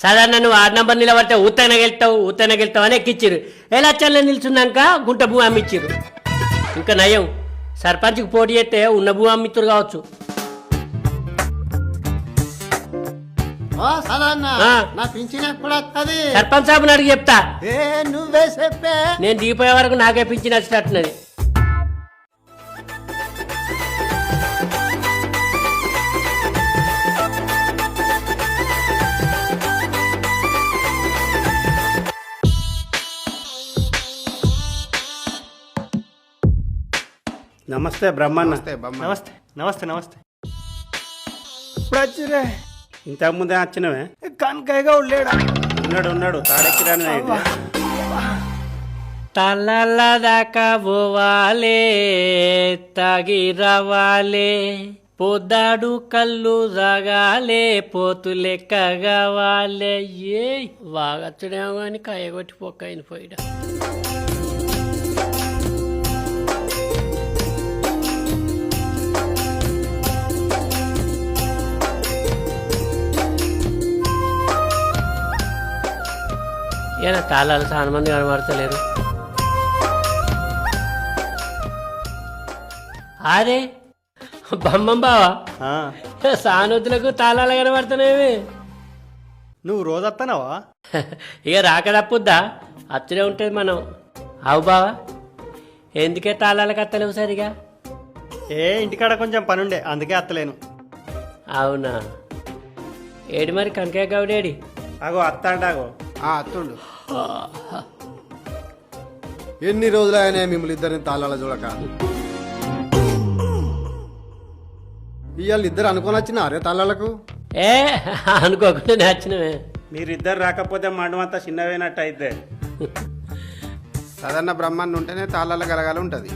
సాధారణ నువ్వు 6 నంబర్ నిలబడితే ఊతన గెలుతావు అని ఎక్కిచ్చిరు. ఎలక్షన్లో నిల్చున్నాక గుంట భూ అమ్మిచ్చిరు. ఇంకా నయం, సర్పంచ్కి పోటీ చేస్తే ఉన్న భూ అమ్మిత్తురు కావచ్చు. సర్పంచ్ సాబుని అడిగి చెప్తా. నువ్వే చెప్పే. నేను దిగిపోయే వరకు నాకే పింఛన్ వచ్చినట్టున్నది. నమస్తే బ్రహ్మన్న. నమస్తే నమస్తే నమస్తే. ఇప్పుడు వచ్చిరే. ఇంతకుముందే వచ్చినవే. కనకయ్యగా లేడా? ఉన్నాడు తాడెక్కిరాని. తలల దాకా పోవాలే, తాగి రావాలే, పొద్దాడు కళ్ళు తాగాలే, పోతు లెక్క కావాలే. ఏ వాగచ్చుడేమో కానీ కాయగొట్టి పొక్కైన పోయిడా. ఏనా తాళాలు చాలా మంది కనబడతలేరు. అరే బమ్మం బావా, సానుద్దులకు తాళాలు కనబడుతున్నాయి. నువ్వు రోజు వస్తానవా? ఇక రాక తప్పుద్దా, అచ్చనే ఉంటుంది మనం. అవు బావా, ఎందుకే తాళాలకు అత్తలేవు సరిగా? ఇంటికాడ కొంచెం పనుండే, అందుకే అత్తలేను. అవునా? ఏడి మరి కనకాయ గౌడేడి? అగో అత్తాడాగో. అత్తుండు. ఎన్ని రోజులైనా మిమ్మల్ని ఇద్దరిని తాళాల చూడక. ఇవాళ ఇద్దరు అనుకొని వచ్చినారే తాళాలకు? అనుకోకుండా నచ్చినవే. మీరిద్దరు రాకపోతే మండమంతా చిన్నవేనట్టు అయితే. సాధారణ బ్రహ్మాండం ఉంటేనే తాళాల గలగాలి ఉంటుంది.